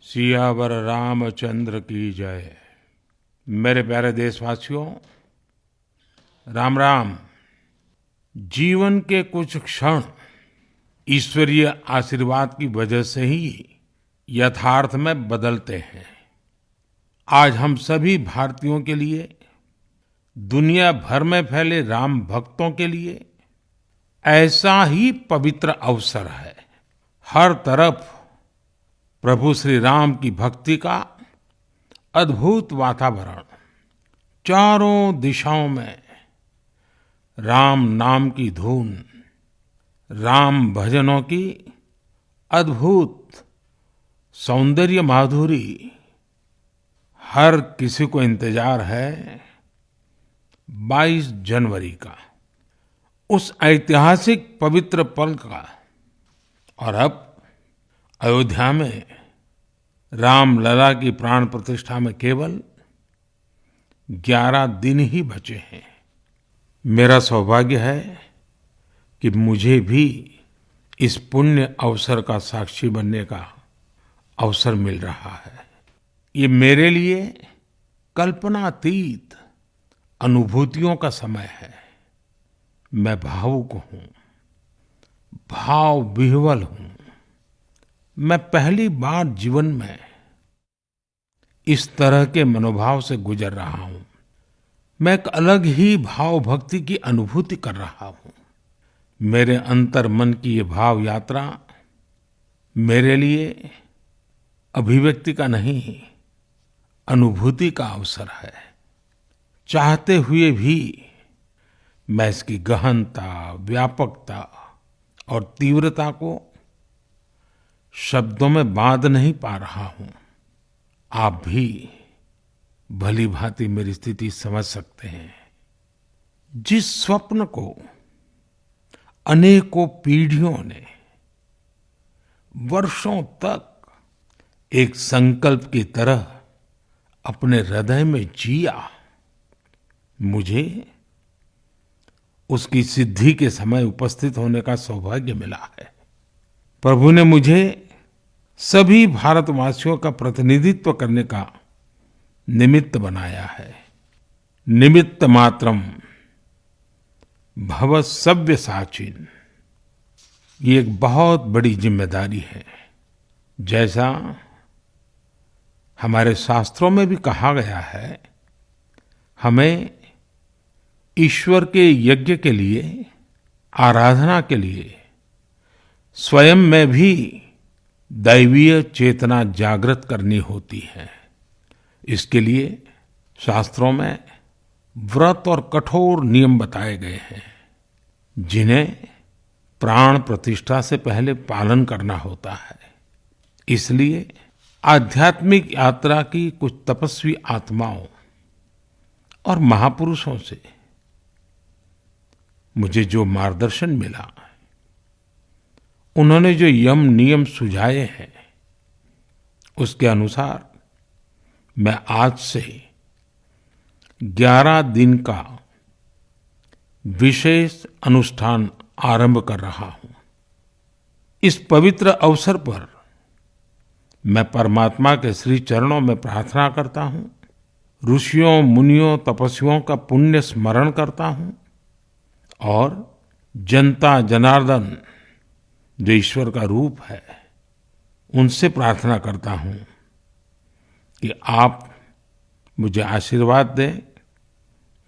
सियावर रामचंद्र की जय। मेरे प्यारे देशवासियों, राम राम। जीवन के कुछ क्षण ईश्वरीय आशीर्वाद की वजह से ही यथार्थ में बदलते हैं। आज हम सभी भारतीयों के लिए, दुनिया भर में फैले राम भक्तों के लिए ऐसा ही पवित्र अवसर है। हर तरफ प्रभु श्री राम की भक्ति का अद्भुत वातावरण, चारों दिशाओं में राम नाम की धुन, राम भजनों की अद्भुत सौंदर्य माधुरी। हर किसी को इंतजार है 22 जनवरी का, उस ऐतिहासिक पवित्र पल का। और अब अयोध्या में रामलला की प्राण प्रतिष्ठा में केवल 11 दिन ही बचे हैं। मेरा सौभाग्य है कि मुझे भी इस पुण्य अवसर का साक्षी बनने का अवसर मिल रहा है। ये मेरे लिए कल्पनातीत अनुभूतियों का समय है। मैं भावुक हूँ, भाव विह्वल हूँ। मैं पहली बार जीवन में इस तरह के मनोभाव से गुजर रहा हूँ। मैं एक अलग ही भाव भक्ति की अनुभूति कर रहा हूँ। मेरे अंतर मन की ये भाव यात्रा मेरे लिए अभिव्यक्ति का नहीं, अनुभूति का अवसर है। चाहते हुए भी मैं इसकी गहनता, व्यापकता और तीव्रता को शब्दों में बांध नहीं पा रहा हूं। आप भी भली भांति मेरी स्थिति समझ सकते हैं। जिस स्वप्न को अनेकों पीढ़ियों ने वर्षों तक एक संकल्प की तरह अपने हृदय में जिया, मुझे उसकी सिद्धि के समय उपस्थित होने का सौभाग्य मिला है। प्रभु ने मुझे सभी भारतवासियों का प्रतिनिधित्व करने का निमित्त बनाया है। निमित्त मात्रम भव सव्यसाचिन। ये एक बहुत बड़ी जिम्मेदारी है। जैसा हमारे शास्त्रों में भी कहा गया है, हमें ईश्वर के यज्ञ के लिए, आराधना के लिए स्वयं में भी दैवीय चेतना जागृत करनी होती है। इसके लिए शास्त्रों में व्रत और कठोर नियम बताए गए हैं, जिन्हें प्राण प्रतिष्ठा से पहले पालन करना होता है। इसलिए आध्यात्मिक यात्रा की कुछ तपस्वी आत्माओं और महापुरुषों से मुझे जो मार्गदर्शन मिला, उन्होंने जो यम नियम सुझाए हैं, उसके अनुसार मैं आज से 11 दिन का विशेष अनुष्ठान आरंभ कर रहा हूं। इस पवित्र अवसर पर मैं परमात्मा के श्री चरणों में प्रार्थना करता हूं, ऋषियों, मुनियों, तपस्वियों का पुण्य स्मरण करता हूं और जनता जनार्दन, जो ईश्वर का रूप है, उनसे प्रार्थना करता हूं कि आप मुझे आशीर्वाद दें,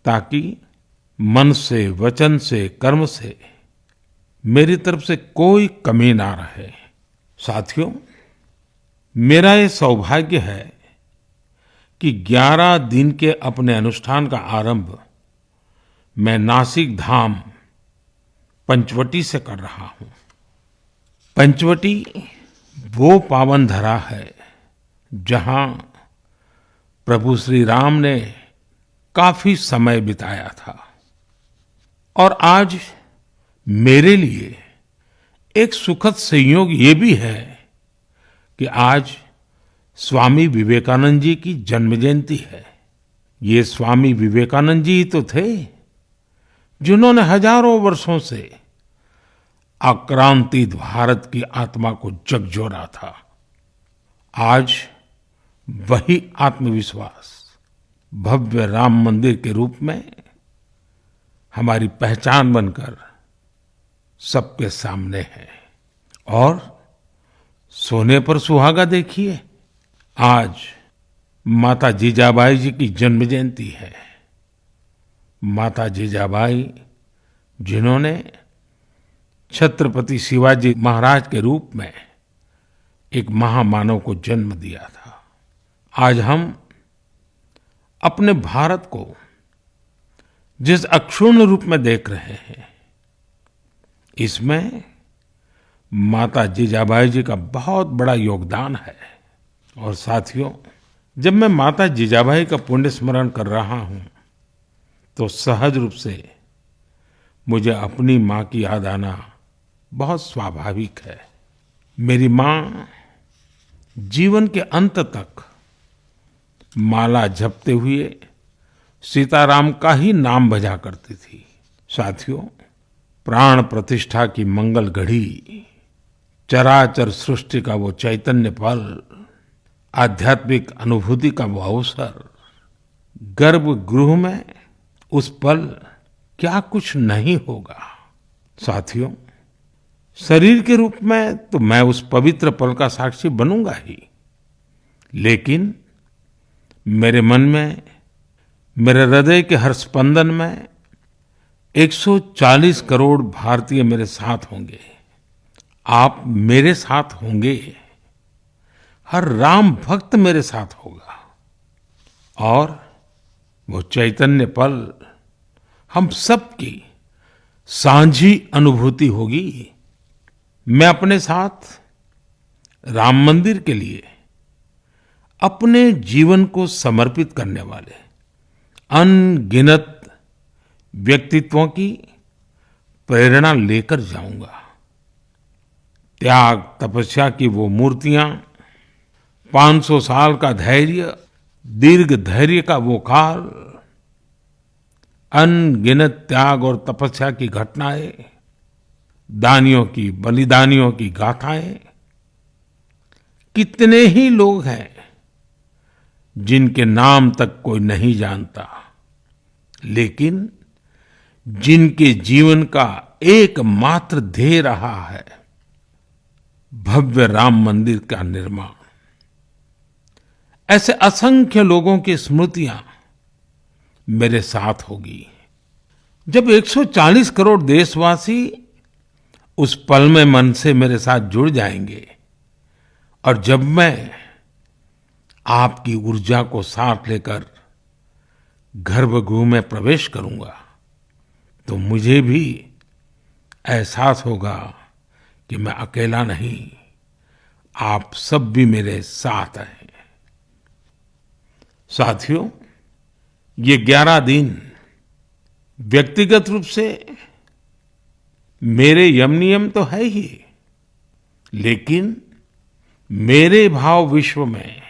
ताकि मन से, वचन से, कर्म से मेरी तरफ से कोई कमी ना रहे। साथियों, मेरा ये सौभाग्य है कि 11 दिन के अपने अनुष्ठान का आरंभ मैं नासिक धाम पंचवटी से कर रहा हूं। पंचवटी वो पावन धरा है जहां प्रभु श्री राम ने काफी समय बिताया था। और आज मेरे लिए एक सुखद संयोग ये भी है कि आज स्वामी विवेकानंद जी की जन्म जयंती है। ये स्वामी विवेकानंद जी ही तो थे जिन्होंने हजारों वर्षों से आक्रांतित भारत की आत्मा को झकझोरा था। आज वही आत्मविश्वास भव्य राम मंदिर के रूप में हमारी पहचान बनकर सबके सामने है। और सोने पर सुहागा देखिए, आज माता जीजाबाई जी की जन्म जयंती है। माता जीजाबाई जिन्होंने छत्रपति शिवाजी महाराज के रूप में एक महामानव को जन्म दिया था। आज हम अपने भारत को जिस अक्षुण्ण रूप में देख रहे हैं, इसमें माता जीजाबाई जी का बहुत बड़ा योगदान है। और साथियों, जब मैं माता जीजाबाई का पुण्य स्मरण कर रहा हूं तो सहज रूप से मुझे अपनी माँ की याद आना बहुत स्वाभाविक है। मेरी माँ जीवन के अंत तक माला जपते हुए सीताराम का ही नाम भजा करती थी। साथियों, प्राण प्रतिष्ठा की मंगल घड़ी, चराचर सृष्टि का वो चैतन्य पल, आध्यात्मिक अनुभूति का वो अवसर, गर्भगृह में उस पल क्या कुछ नहीं होगा। साथियों, शरीर के रूप में तो मैं उस पवित्र पल का साक्षी बनूंगा ही, लेकिन मेरे मन में, मेरे हृदय के हर स्पंदन में 140 करोड़ भारतीय मेरे साथ होंगे। आप मेरे साथ होंगे, हर राम भक्त मेरे साथ होगा और वो चैतन्य पल हम सबकी साझी अनुभूति होगी। मैं अपने साथ राम मंदिर के लिए अपने जीवन को समर्पित करने वाले अनगिनत व्यक्तित्वों की प्रेरणा लेकर जाऊंगा। त्याग तपस्या की वो मूर्तियां, 500 साल का धैर्य, दीर्घ धैर्य का वो काल, अनगिनत त्याग और तपस्या की घटनाएं, दानियों की, बलिदानियों की गाथाएं, कितने ही लोग हैं जिनके नाम तक कोई नहीं जानता, लेकिन जिनके जीवन का एकमात्र ध्येय रहा है भव्य राम मंदिर का निर्माण। ऐसे असंख्य लोगों की स्मृतियां मेरे साथ होगी। जब 140 करोड़ देशवासी उस पल में मन से मेरे साथ जुड़ जाएंगे और जब मैं आपकी ऊर्जा को साथ लेकर गर्भगृह में प्रवेश करूंगा तो मुझे भी एहसास होगा कि मैं अकेला नहीं, आप सब भी मेरे साथ हैं। साथियों, ये 11 दिन व्यक्तिगत रूप से मेरे यम नियम तो है ही, लेकिन मेरे भाव विश्व में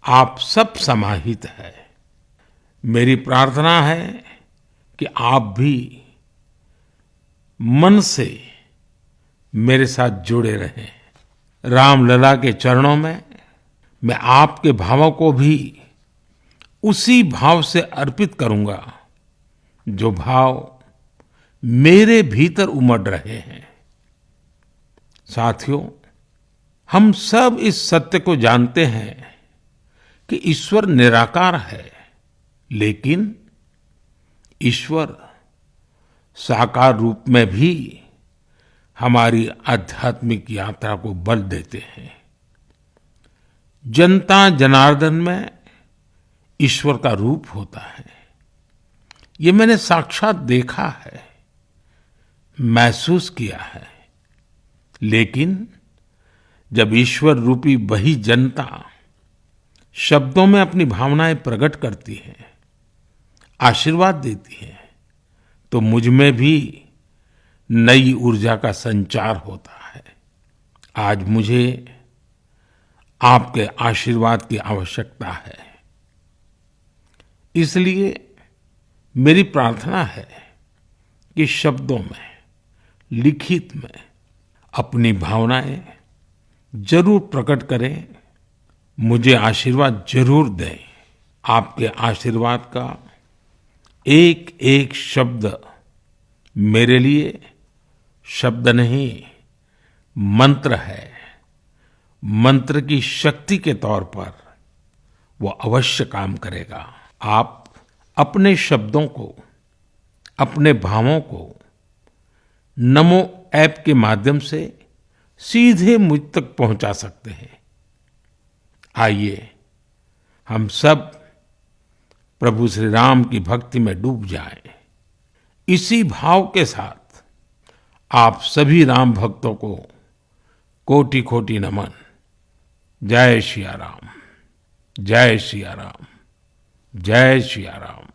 आप सब समाहित है। मेरी प्रार्थना है कि आप भी मन से मेरे साथ जुड़े रहें। रामलला के चरणों में मैं आपके भावों को भी उसी भाव से अर्पित करूंगा जो भाव मेरे भीतर उमड़ रहे हैं। साथियों, हम सब इस सत्य को जानते हैं कि ईश्वर निराकार है, लेकिन ईश्वर साकार रूप में भी हमारी आध्यात्मिक यात्रा को बल देते हैं। जनता जनार्दन में ईश्वर का रूप होता है, ये मैंने साक्षात देखा है, महसूस किया है। लेकिन जब ईश्वर रूपी वही जनता शब्दों में अपनी भावनाएं प्रकट करती है, आशीर्वाद देती है, तो मुझ में भी नई ऊर्जा का संचार होता है। आज मुझे आपके आशीर्वाद की आवश्यकता है, इसलिए मेरी प्रार्थना है कि शब्दों में, लिखित में अपनी भावनाएं जरूर प्रकट करें मुझे आशीर्वाद जरूर दें। आपके आशीर्वाद का एक एक शब्द मेरे लिए शब्द नहीं, मंत्र है। मंत्र की शक्ति के तौर पर वो अवश्य काम करेगा। आप अपने शब्दों को, अपने भावों को नमो ऐप के माध्यम से सीधे मुझ तक पहुंचा सकते हैं। आइए हम सब प्रभु श्री राम की भक्ति में डूब जाएं। इसी भाव के साथ आप सभी राम भक्तों को कोटि कोटि नमन। जय सिया राम, जय सिया राम, जय सिया राम।